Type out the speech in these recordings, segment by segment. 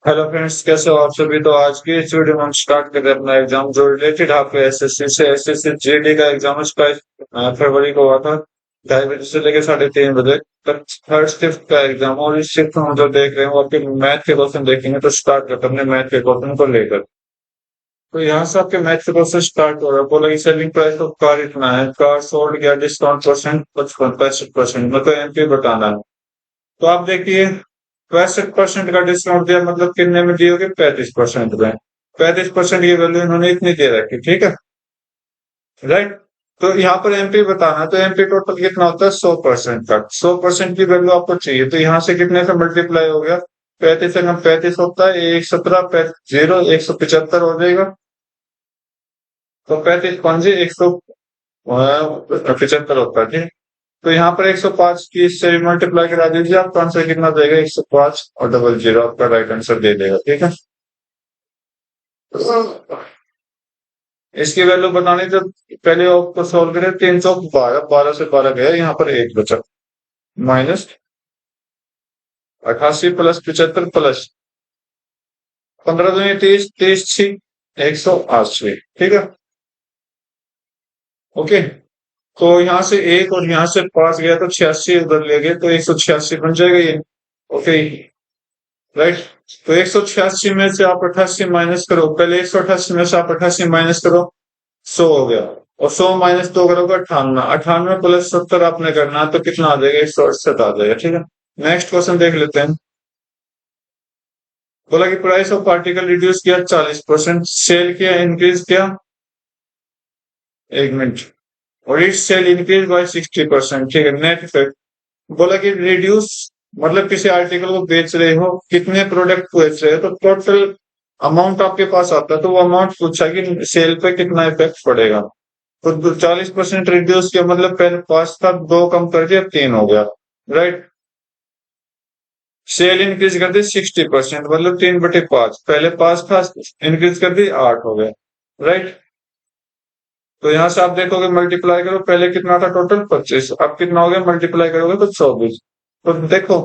Hello friends, कैसे हो आप सभी। तो आज की इस वीडियो में हम स्टार्ट कर रहे हैं अपना एग्जाम जो रिलेटेड आपके एसएससी से। एसएससी जीडी का एग्जाम इसका फरवरी को हुआ था, 2:30 से लेकर 3:30 बजे तक। थर्ड शिफ्ट का एग्जाम, और इस शिफ्ट में हम जो देख रहे हैं वो आपके मैथ के क्वेश्चन देखेंगे। तो स्टार्ट करते हैं अपने मैथ के क्वेश्चन को लेकर। तो यहाँ से आपके मैथ के क्वेश्चन स्टार्ट हो रहा है। बोला कि सेलिंग प्राइस ऑफ कार इतना है, कार सोल्ड गया डिस्काउंट परसेंट 65% मतलब एमपी बताना है। तो आप देखिए, 65% का डिस्काउंट दिया मतलब कितने में दियोगे, 35% में। 35% की वैल्यू इन्होंने इतनी दे रखी, ठीक है, राइट। तो यहाँ पर एमपी बताना है, तो एमपी टोटल कितना होता है 100% का। 100% की वैल्यू आपको चाहिए, तो यहाँ से कितने से मल्टीप्लाई हो गया, 35 से कम 35 होता है, 117 जीरो 175 हो जाएगा। तो 35 पंजे 175 होता है, ठीक। तो यहाँ पर 105 की इससे मल्टीप्लाई करा दीजिए, आपका आंसर कितना देगा, 105 और डबल जीरो आपका राइट आंसर दे देगा, ठीक है। इसकी वैल्यू बनानी तो पहले आपको सॉल्व करें। 312, 12 से 12 गया, यहाँ पर एक बचा, माइनस 88 प्लस 75 प्लस 15 दूनी 30, 30 6 180, ठीक है, ओके। तो यहाँ से एक और यहाँ से 5 गया तो 86 उधर ले गए, तो 186 बन जाएगा ये, ओके, राइट। तो 186 में से आप 88 माइनस करो, पहले 188 में से आप 88 माइनस करो, 100 हो गया। और 100 माइनस 2 करोगे 98, 98 प्लस 70 आपने करना है, तो कितना आ जाएगा, 168 आ जाएगा, ठीक है। नेक्स्ट क्वेश्चन देख लेते हैं। बोला कि प्राइस ऑफ पार्टिकल रिड्यूस किया 40%, सेल किया इंक्रीज किया, एक मिनट, और इट सेल इंक्रीज बाय 60%, ठीक है। नेट इफेक्ट बोला कि रिड्यूस मतलब किसी आर्टिकल को बेच रहे हो, कितने प्रोडक्ट को बेच रहे हो, तो टोटल अमाउंट आपके पास आता है, तो वो अमाउंट पूछा कि सेल पे कितना इफेक्ट पड़ेगा। तो 40% रिड्यूस किया मतलब पहले 5 था, 2 कम कर दिया, 3 हो गया, राइट। सेल इंक्रीज कर दी 60% मतलब 3/5, पहले 5 था, इंक्रीज कर दी 8 हो गया, राइट। तो यहां से आप देखोगे मल्टीप्लाई करो, पहले कितना था टोटल 25, अब कितना हो गया, मल्टीप्लाई करोगे तो 24। तो देखो,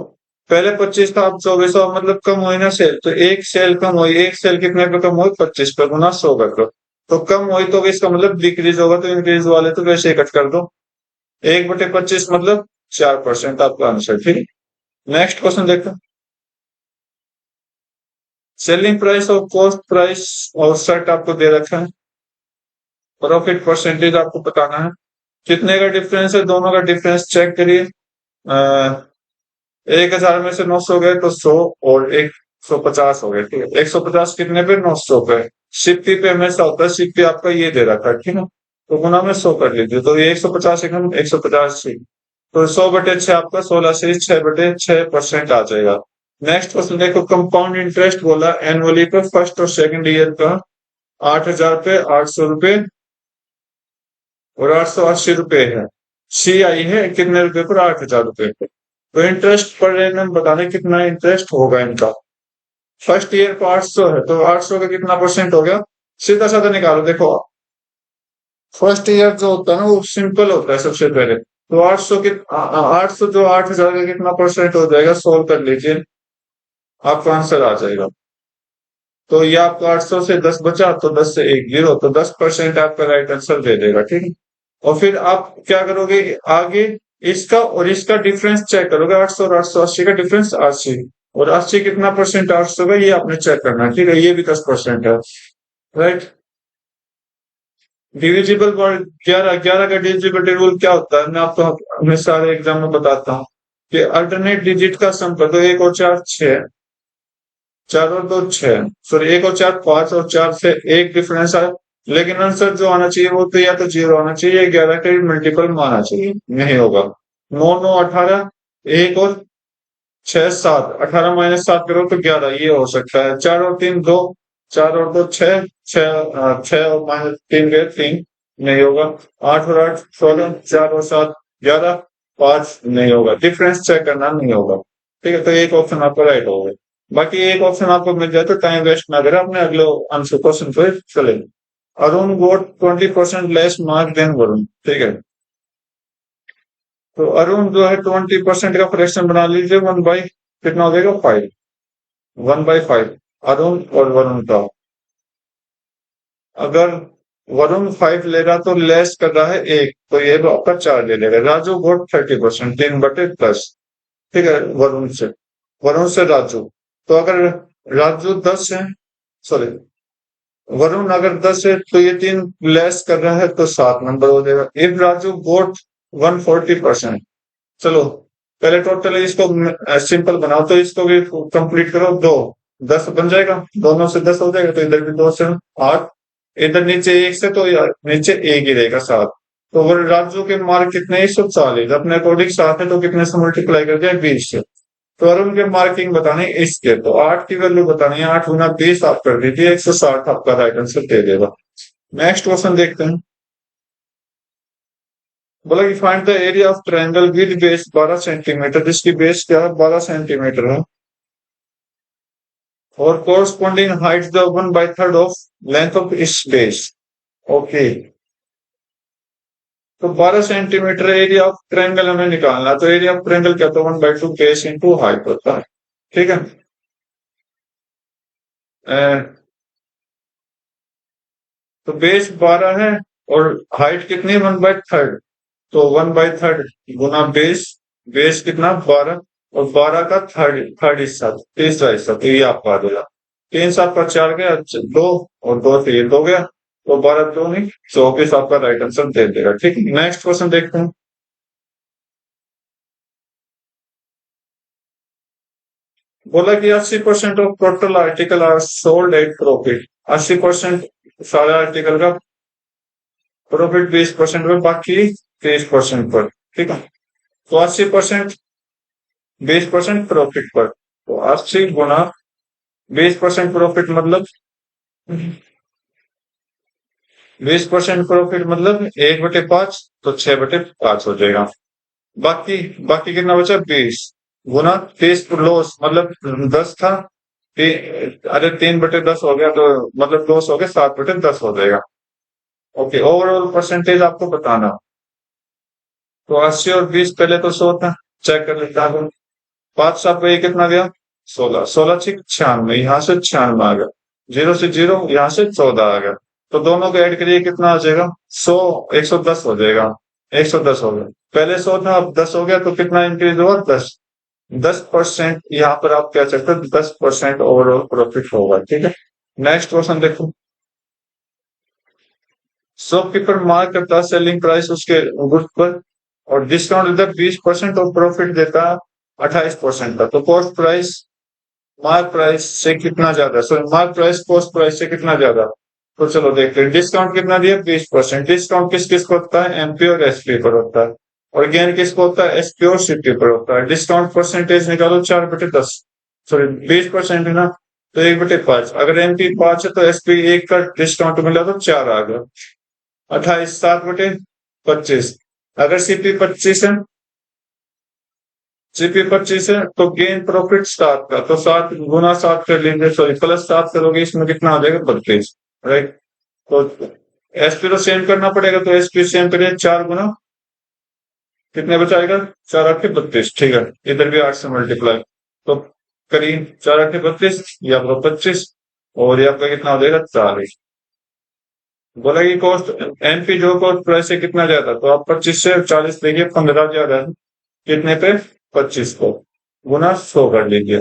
पहले 25 था, अब 24 हो, मतलब कम हुई ना सेल, तो एक सेल कम हुई, एक सेल कितने पे कम हुई, 25 पे, गुना 100 कर दो। तो कम हुई तो इसका मतलब डिक्रीज होगा, तो इंक्रीज वाले तो वैसे ही कट कर दो। 1/25 मतलब 4% आपका आंसर, ठीक है। नेक्स्ट क्वेश्चन देखो। सेलिंग प्राइस और कॉस्ट प्राइस और सेट आपको दे रखा है, प्रॉफिट परसेंटेज आपको बताना है। कितने का डिफरेंस है, दोनों का डिफरेंस चेक करिए। 1000 में से 900 गए तो 100, और 150 हो गए, ठीक है। 150 कितने पे, 900 पे। सिप्पी पे हमेशा होता है, सिप्पी आपका ये दे रखा है, ठीक है। तो गुना में 100 कर लीजिए, तो ये 150 एकम 150 से, तो 100/6 आपका 16 से 6/6% आ जाएगा। नेक्स्ट क्वेश्चन देखो, कंपाउंड इंटरेस्ट बोला एनुअली पे फर्स्ट और सेकंड ईयर का 8,000 पे 800 रुपए और 880 रुपए है। सी आई है कितने रुपए पर, 8,000 रुपए पे। तो इंटरेस्ट पर एनम बताने कितना इंटरेस्ट होगा इनका। फर्स्ट ईयर को 800 है, तो 800 का कितना परसेंट हो गया, सीधा साधा निकालो। देखो, फर्स्ट ईयर जो होता है ना वो सिंपल होता है सबसे पहले, तो 800 के 800 जो 8,000 का कितना परसेंट हो जाएगा, सोल्व कर लीजिए, आपका आंसर आ जाएगा। तो ये आपको 800 से 10 बचा, तो 10 से 1 जीरो, तो 10% आपका राइट आंसर दे देगा, ठीक है। और फिर आप क्या करोगे आगे, इसका और इसका डिफरेंस चेक करोगे, 800 और 880 का डिफरेंस 80, और 80 कितना परसेंट 800 का, ये आपने चेक करना है, ठीक है। ये भी 10% है, राइट। डिविजिबल बाय 11, 11 का डिविजिबिलिटी रूल क्या होता है, मैं आपको अपने सारे एग्जाम में बताता हूँ कि अल्टरनेट डिजिट का सम कर दो, 1 और 4 6, 4 और 2 6, सॉरी 1 और 4 5, और 4 से एक डिफरेंस है। लेकिन आंसर जो आना चाहिए वो तो या तो 0 आना चाहिए, 11 का मल्टीपल में आना चाहिए, नहीं होगा। 9 9 18, 1 और 6 7, 18 माइनस 7 करो तो 11, ये हो सकता है। 4 और 3 2, 4 और 2 6, 6 और माइनस 3 गए 3, नहीं होगा। 8 और 8 16, 4 और 7 11, 5 नहीं होगा, डिफरेंस चेक करना, नहीं होगा, ठीक है। तो एक ऑप्शन आपका राइट होगा। बाकी एक ऑप्शन आपको मिल जाए तो टाइम वेस्ट ना करें, अपने अगले आंसर क्वेश्चन पे चले। अरुण गोट 20% लेस मार्क देन वरुण, ठीक है। तो अरुण जो है 20% का फ्रैक्शन बना लीजिए, 1 बाई कितना हो जाएगा 5, 1/5, अरुण और वरुण का। अगर वरुण 5 ले रहा तो लेस कर रहा है 1, तो ये तो आपका 4 ले लेगा। राजू वोट 30%, 3/10। ठीक है, वरुण से राजू। तो अगर राजू 10 है, सॉरी, वरुण अगर 10 है तो ये 3 लेस कर रहा है तो 7 नंबर हो जाएगा। If Raju vote 140%। चलो पहले टोटल इसको सिंपल बनाओ, तो इसको भी कंप्लीट करो। 10 बन जाएगा, दोनों से 10 हो जाएगा, तो इधर भी 2 से 8। इधर नीचे 1 से तो यार नीचे 1 ही रहेगा, 7। तो अगर राजू के मार्क कितने 140, अपने अकॉर्डिंग 7 है तो कितने से मल्टीप्लाई कर दिया 20 से। तो अरुण के मार्किंग बताने इसके, तो 8 की वैल्यू बतानी है, 8 गुना 20 आप कर दीजिए, 160 आपका राइट आंसर दे देगा। नेक्स्ट क्वेश्चन देखते हैं। बोला कि find the area of triangle with base 12 centimetre, जिसकी बेस क्या है 12 सेंटीमीटर है, और corresponding height the 1/3 of length of इस बेस। ओके, तो 12 सेंटीमीटर एरिया ऑफ ट्रायंगल हमें निकालना, तो एरिया ऑफ ट्रायंगल क्या होता है 1/2 बेस इंटू हाइट होता है। ठीक है, तो बेस 12 है और हाइट कितनी 1/3, तो 1/3 गुना बेस। बेस कितना 12, और 12 का थर्ड थर्ड हिस्सा, तीसरा हिस्सा, तो ये आपका आ जाएगा। 3 7 का 4 गया, 2, और 2 से ये 2 गया, तो 12 2 नहीं, 24 आपका राइट आंसर दे देगा। ठीक है, नेक्स्ट क्वेश्चन देखते हैं। बोला कि 80% of total article are sold at profit. 80% सारे आर्टिकल का प्रॉफिट 20% पर, बाकी 30% पर। ठीक है, तो 80% 20% प्रॉफिट पर, तो 80 गुना 20% प्रॉफिट मतलब 20% प्रॉफिट मतलब 1/5, तो 6/5 हो जाएगा। बाकी बाकी कितना बचा 20 गुना 30 लॉस मतलब 10 था, अरे 3/10 हो गया, तो मतलब लॉस हो गया 7/10 हो जाएगा। ओके, ओवरऑल परसेंटेज आपको बताना। तो 80 और 20 पहले तो 100 था, चेक कर लेता हूँ। 5 7 पे कितना गया 16, 16 6 96, यहाँ से 96 आ गया, 0 से 0 यहाँ से 14 आ गया, तो दोनों को ऐड करिए कितना आ जाएगा 100, 110 हो जाएगा। 110 हो गया, पहले 100 था अब 10 हो गया, तो कितना इंक्रीज हुआ 10। 10% यहाँ पर आप कह सकते हैं 10% ओवरऑल प्रॉफिट होगा। ठीक है, नेक्स्ट क्वेश्चन देखो। शॉपकीपर मार्क करता है सेलिंग प्राइस उसके गुड्स पर, और डिस्काउंट इधर 20% और प्रॉफिट देता है 28% का, तो कॉस्ट प्राइस मार्क प्राइस से कितना ज्यादा, sorry mark price cost price से कितना ज्यादा। तो चलो देखते हैं, डिस्काउंट कितना दिया 20%। डिस्काउंट किस किस पर होता है एमपी और एसपी पर होता है, और गेन किसको होता है एसपी और सीपी पर होता है। डिस्काउंट परसेंटेज निकालो 4/10, सॉरी 20% है ना, तो 1/5। अगर एमपी 5 है तो एसपी 1 का डिस्काउंट मिला तो 4 आ गया, 28 7/25। अगर सीपी 25 है, सीपी 25 है तो गेन प्रॉफिट 7 का, तो 7 गुना 7 कर लीजिए, सॉरी प्लस 7 करोगे, इसमें कितना आ जाएगा 32। राइट, तो एसपी तो सेम करना पड़ेगा, तो एसपी सेम करिए 4 गुना कितने बचाएगा 4 8 32। ठीक है, इधर भी 8 से मल्टीप्लाई, तो करीब 4 8 32 या 25, और ये आपका कितना हो जाएगा 40। बोला कि कॉस्ट एमपी जो कॉस्ट प्राइस है कितना ज्यादा, तो आप 25 से 40 देखिए 15 ज्यादा है, कितने पे 25 को गुना 100 कर लीजिए।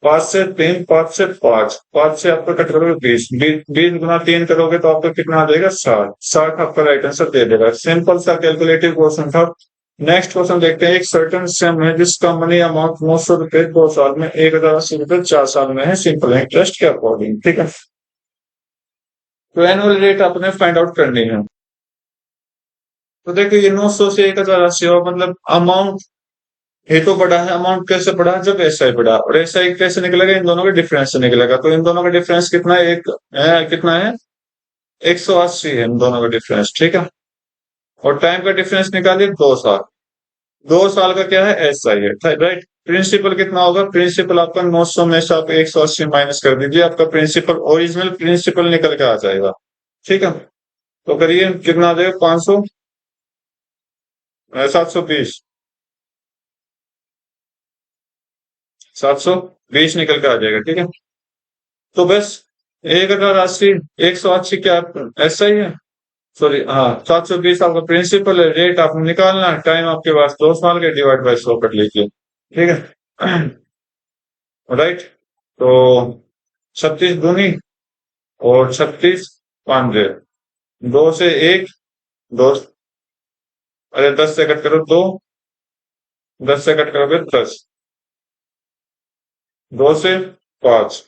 5 से 3, 5 से 5, 5 से आपका कट करोगे 20, 20 गुना 3 करोगे तो आपका कितना आ जाएगा 60। 60 आपका राइट आंसर दे देगा। सिंपल सा कैलकुलेटिव क्वेश्चन था। नेक्स्ट क्वेश्चन देखते हैं। एक सर्टन सम है जिसका मनी अमाउंट 900 रुपए 2 साल में, 1080 रुपए 4 साल में है, सिंपल इंटरेस्ट के अकॉर्डिंग। ठीक है, तो एनुअल रेट आपने फाइंड आउट करनी है। तो देखो ये 900 से 1080 हुआ, मतलब अमाउंट ये तो बढ़ा है। अमाउंट कैसे बढ़ा जब एसआई बढ़ा, और एसआई कैसे निकलेगा इन दोनों के डिफरेंस से निकलेगा, तो इन दोनों का डिफरेंस कितना है कितना है 180 है इन दोनों का डिफरेंस। ठीक है, और टाइम का डिफरेंस निकालिए 2 साल। 2 साल का क्या है एसआई है, राइट। प्रिंसिपल कितना होगा, प्रिंसिपल आपका 900 में से आप 180 माइनस कर दीजिए, आपका प्रिंसिपल ओरिजिनल प्रिंसिपल निकल के आ जाएगा। ठीक है, तो करिए कितना आ जाएगा 500 720, 720 निकल के आ जाएगा। ठीक है, तो बस 1080, 180 क्या ऐसा ही है? सॉरी, हाँ, 720 आपका प्रिंसिपल है, रेट आपने निकालना है, टाइम आपके पास 2 साल के, डिवाइड बाय 100 कर लीजिए। ठीक है। राइट। तो 36 दूनी और 36 5 दो से एक, दो, अरे 10 से कट करो दो, 10 से कट करोगे 10, 2 से 5,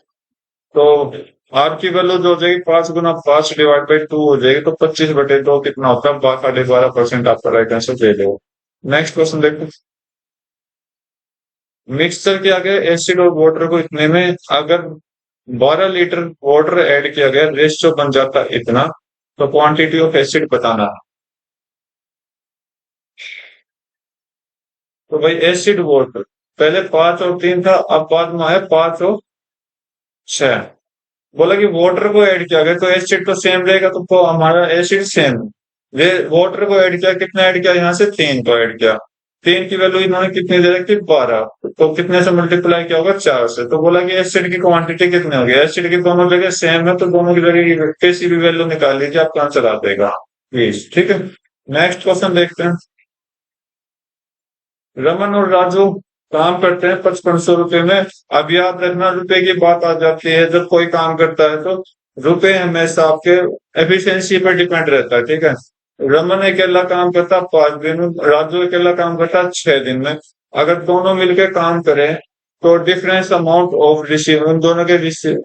तो आपकी वैल्यू जो हो जाएगी 5 गुना 5 डिवाइड बाई 2 हो जाएगी, तो 25/2 कितना होता है? 12.5% आपका राइट आंसर दे दो। नेक्स्ट क्वेश्चन देखो। मिक्सचर किया गया एसिड और वाटर को इतने में, अगर 12 लीटर वाटर ऐड किया गया, रेशियो बन जाता है इतना, तो क्वांटिटी ऑफ एसिड बताना है। तो भाई एसिड वाटर, पहले 5 और 3 था, अब बाद में आया 5 और 6। बोला कि वाटर को ऐड किया गया तो एसिड तो सेम रहेगा, तो हमारा एसिड सेम, ये वाटर को ऐड किया, कितना ऐड किया यहाँ से? 3 को ऐड किया। 3 की वैल्यू इन्होंने कितनी दे रखी? 12, तो कितने से मल्टीप्लाई किया होगा? 4 से। तो बोला कि एसिड की क्वांटिटी कितनी होगी? एसिड की दोनों जगह सेम है, तो दोनों की जगह किसी भी वैल्यू निकाल लीजिए, आपका आंसर आ जाएगा 20। ठीक है। नेक्स्ट क्वेश्चन देखते हैं। रमन और राजू काम करते हैं 5500 रुपए में। अब याद रखना, रुपए की बात आ जाती है जब कोई काम करता है, तो रुपए हमेशा आपके एफिशिएंसी पर डिपेंड रहता है। ठीक है। रमन अकेला काम करता है 5 दिन, राजू अकेला काम करता है 6 दिन में। अगर दोनों मिलकर काम करें, तो डिफरेंस अमाउंट ऑफ रिसीव, उन दोनों के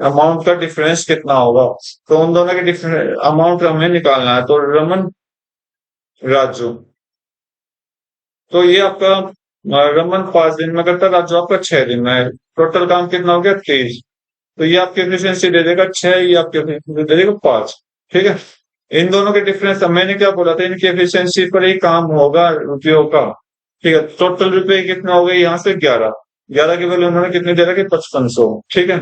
अमाउंट का डिफरेंस कितना होगा? तो उन दोनों के डिफरेंस अमाउंट हमें निकालना है। तो रमन, राजू, तो ये आपका रमन 5 दिन में करता है, राजू आपका 6 दिन में। टोटल काम कितना हो गया? 30। तो ये आपकी एफिशिएंसी दे देगा 6, ये आपकी efficiency दे देगा 5। ठीक है। इन दोनों के डिफरेंस, मैंने क्या बोला था, इनकी एफिशिएंसी पर ही काम होगा रुपयों का। ठीक है। टोटल रुपए कितना हो गए यहाँ से? 11। 11 की वैल्यू उन्होंने कितनी दे रखी? 5500। ठीक है।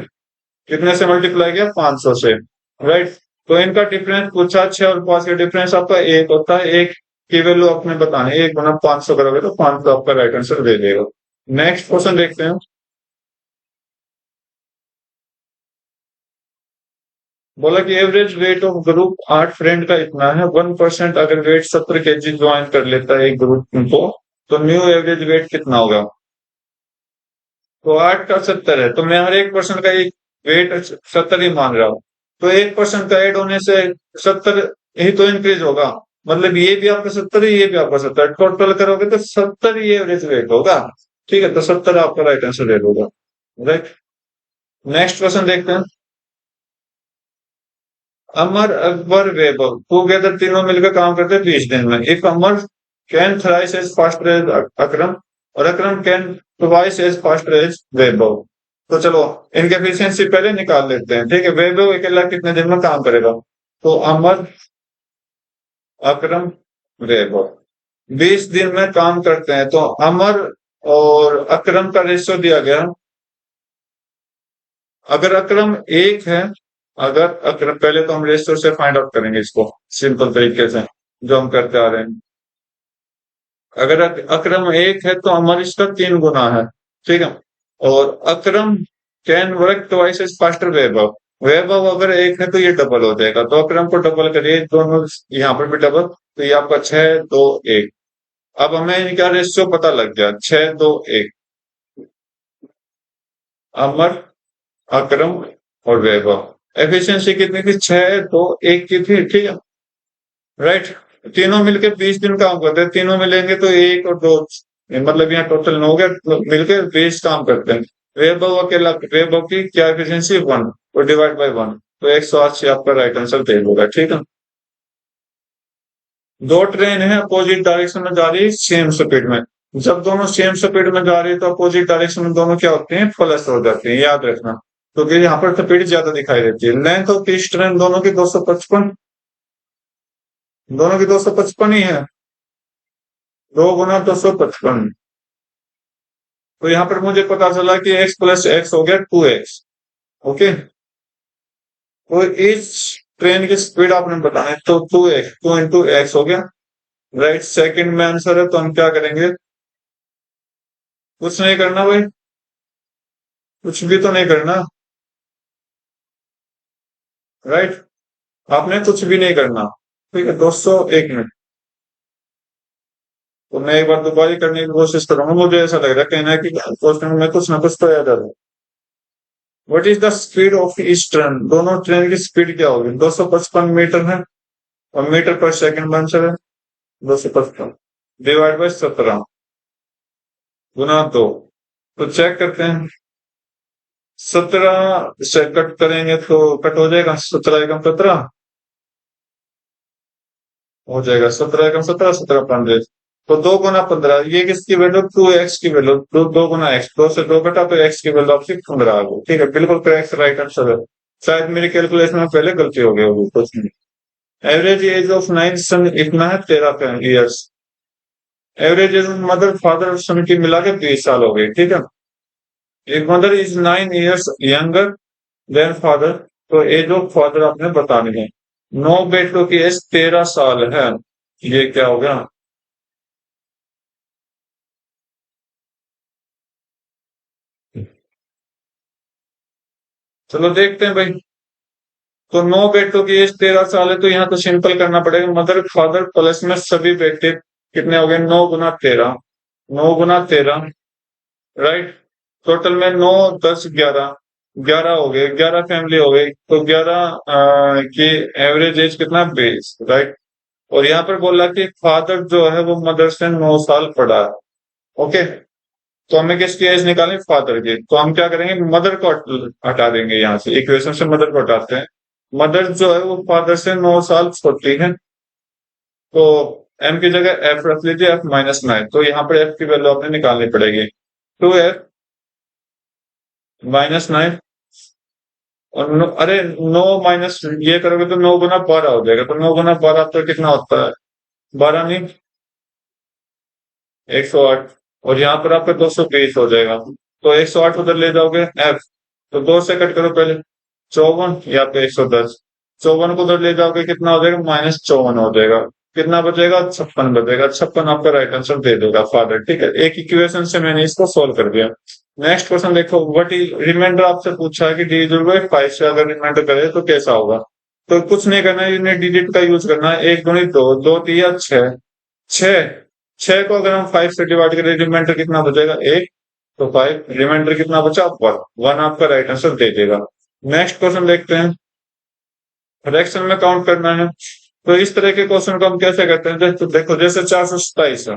कितने से मल्टीप्लाई किया? 500 से। राइट। तो इनका डिफरेंस पूछा, 6 और 5 का डिफरेंस आपका 1 होता है। एक की वैल्यू आपने बतानी है, 1 गुना 500 करोगे तो 500 आपका राइट आंसर दे देगा। नेक्स्ट क्वेश्चन देखते हैं। बोला कि average weight of group 8 friend का इतना है, 1% अगर वेट 70 kg ज्वाइन कर लेता है एक ग्रुप को, तो न्यू एवरेज वेट कितना होगा? तो 8 का 70 है, तो मैं हर एक पर्सन का एक वेट 70 ही मान रहा हूँ। तो 1% का ऐड होने से 70 ही तो इंक्रीज होगा, मतलब ये भी आपका 70 है, ये भी आपका 70, टोटल करोगे तो 70 ही एवरेज वेट होगा। ठीक है। तो 70 आपका राइट आंसर दे दोगा। राइट। नेक्स्ट क्वेश्चन देखते हैं। अमर, अकबर, वैभव टूगेदर तीनों मिलकर काम करते हैं 20 दिन में। If Amar can thrice as fast as Akram, और Akram can twice as fast as Vaibhav, तो चलो इनके एफिशिएंसी पहले निकाल लेते हैं। ठीक है। वैभव अकेला कितने दिन में काम करेगा? तो अमर, अकरम, वैभव 20 दिन में काम करते हैं, तो अमर और अकरम का रेशियो दिया गया। अगर अकरम एक है, अगर अकरम, पहले तो हम रेशियो से फाइंड आउट करेंगे इसको सिंपल तरीके से, जो हम करते आ रहे हैं। अगर अकरम एक है, तो अमर इसका 3 गुना है। ठीक है। और Akram can work twice as faster Vaibhav, Vaibhav अगर एक है तो ये डबल हो जाएगा, तो अकरम को डबल करिए, दोनों यहाँ पर भी डबल, तो ये आपका 6 2 1। अब हमें इनका रेशियो पता लग गया, 6 2 1। अमर, अकरम और वैभव एफिशिएंसी कितनी थी? 6 2 1 की थी। ठीक है। राइट। तीनों मिलके 20 दिन काम करते हैं, तीनों मिलेंगे तो 1 और 2, मतलब यहाँ टोटल 9 हो गया, तो मिलके 20 काम करते हैं। वैभव अकेला, वैभव की क्या एफिशिएंसी? 1, और डिवाइड बाय 1, तो 180 आपका राइट आंसर दे होगा। ठीक है। दो ट्रेन है अपोजिट डायरेक्शन में जा रही है सेम स्पीड में। जब दोनों सेम स्पीड में जा रही है, तो अपोजिट डायरेक्शन में दोनों क्या होते हैं? प्लस हो जाते हैं, याद रखना। क्योंकि यहाँ पर स्पीड ज्यादा दिखाई देती है। लेंथ ऑफ ईच ट्रेन दोनों की 255, दोनों की 255 ही है, 2 गुना 255। तो यहाँ पर मुझे पता चला कि x प्लस एक्स हो गया 2x। ओके। तो इस ट्रेन की स्पीड आपने बताया, तो 2x, 2 into x हो गया। राइट। सेकंड में आंसर है, तो हम क्या करेंगे? कुछ नहीं करना भाई, कुछ भी तो नहीं करना। राइट। आपने कुछ भी नहीं करना। ठीक है दोस्तों, 1 मिनट। तो मैं एक बार दोबारा करने की कोशिश करूंगा, मुझे ऐसा लग रहा है कहना है कि क्वेश्चन में कुछ ना कुछ तो याद आ रहा है। What is the speed of each train? दोनों ट्रेन की स्पीड क्या होगी? 255 मीटर है, और मीटर पर सेकंड आंसर है। 255 डिवाइड बाय 17 गुना 2। तो चेक करते हैं। 17 से कट करेंगे तो कट हो जाएगा, 17 एकम 17 हो जाएगा, 17 एकम 17, 17 पंद्रह। तो 2 गुना 15, ये किसकी वैल्यू? 2x की वैल्यू, 2 गुना x, 2 से 2 कटा तो x की वैल्यू आपकी 15 आ गई। ठीक है, बिल्कुल करेक्ट, राइट आंसर है। शायद मेरी कैलकुलेशन में पहले गलती हो गई होगी कुछ नहीं। एवरेज एज ऑफ 9 सन इतना है 13 years. Average age mother father और सन की मिला के 20 साल हो गई। ठीक है, एक mother is 9 years younger than father, तो एज ऑफ फादर आपने बतानी है। 9 बेटों की एज 13 साल है, ये क्या हो गया? चलो देखते हैं भाई। तो 9 बेटों की एज 13 साल है, तो यहाँ तो सिंपल करना पड़ेगा, मदर फादर प्लस में सभी बेटे कितने हो गए? 9 गुना 13, 9 गुना 13, राइट। टोटल में 9 10 11, 11 हो गए, 11 फैमिली हो गई, तो 11 की एवरेज एज कितना? 20, राइट। और यहाँ पर बोला कि फादर जो है वो मदर से 9 साल बड़ा है। ओके, तो हमें किसकी एज निकालनी? फादर की। तो हम क्या करेंगे? मदर को हटा देंगे, यहाँ से इक्वेशन से मदर को हटाते हैं। मदर जो है वो फादर से 9 साल छोटी है, तो एम की जगह एफ रख लीजिए, F-9। तो यहाँ पर एफ की वैल्यू आपने निकालनी पड़ेगी, 2F-9। और अरे 9 माइनस ये करोगे तो 9 गुना 12 हो जाएगा, तो 9 गुना 12 तो कितना होता है? 12 नहीं, 108। और यहाँ पर आपका 220 हो जाएगा, तो 108 उधर ले जाओगे एफ, तो 2 से कट करो पहले, 54 या तो 110। 54 को उधर ले जाओगे, कितना हो जाएगा? -54 हो जाएगा। कितना बचेगा? 56 बचेगा। 56 आपका राइट आंसर दे देगा फादर। ठीक है, एक इक्वेशन से मैंने इसको सोल्व कर दिया। नेक्स्ट क्वेश्चन देखो, वट इज रिमाइंडर आपसे पूछा है कि डिविजिबल बाय 5 से अगर रिमाइंडर करे तो कैसा होगा? तो कुछ नहीं करना है, इन्हें डिजिट का यूज करना है। 1 गुणित 2, 2 3 6, 6। 6 को अगर हम 5 से डिवाइड करें, रिमाइंडर कितना बचेगा? 1। तो 5, रिमाइंडर कितना बचा? 1। 1 आपका राइट आंसर दे देगा। नेक्स्ट क्वेश्चन देखते हैं। फ्रैक्शन में काउंट करना है, तो इस तरह के क्वेश्चन को हम कैसे करते हैं? जैसे देखो, जैसे 427 है,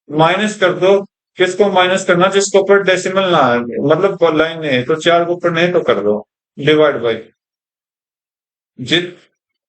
माइनस कर दो। किसको माइनस करना? जिसके ऊपर डेसिमल ना है, मतलब लाइन नहीं है, तो 4 के ऊपर नहीं तो कर दो, डिवाइड बाई जित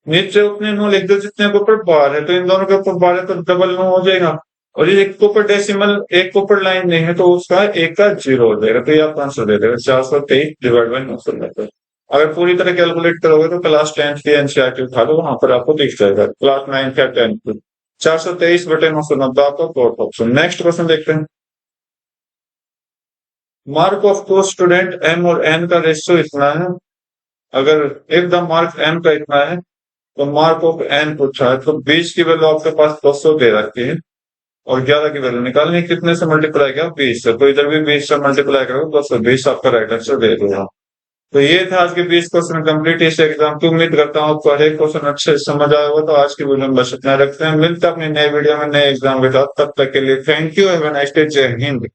नीचे उतने नो लिख दो जितने के ऊपर बार है, तो इन दोनों के ऊपर बार है तो डबल नो हो जाएगा। और ये एक के ऊपर डेसिमल, एक के ऊपर लाइन नहीं है, तो उसका एक का 0 हो जाएगा, तो ये आप आंसर दे देगा 423 डिवाइड बाई 990। अगर पूरी तरह कैलकुलेट करोगे तो क्लास 10 की एनसीईआरटी उठा लो, वहां पर आपको दिख जाएगा क्लास 9 का 10। 423/990 आपका फोर्थ ऑप्शन। नेक्स्ट क्वेश्चन देखते हैं। Mark of two student M और एन का रेशियो इतना है, अगर इफ द मार्क एम का इतना है तो मार्क ऑफ एन पूछा है, तो 20 की वैल्यू आपके पास 200 दे रखी है, और 11 की वैल्यू निकालनी है। कितने से मल्टीप्लाई किया? 20 से, तो इधर भी 20 से मल्टीप्लाई करोगे 220 आपका राइट आंसर दे देगा। तो ये था आज के 20 क्वेश्चन कंप्लीट इस एग्जाम की। उम्मीद करता हूँ आपको हर एक क्वेश्चन अच्छे से समझ आया होगा। तो आज की वीडियो में बस इतना रखते हैं, मिलते हैं अपनी नए वीडियो में नए एग्जाम के साथ। तब तक के लिए thank you, have a nice day, जय हिंद।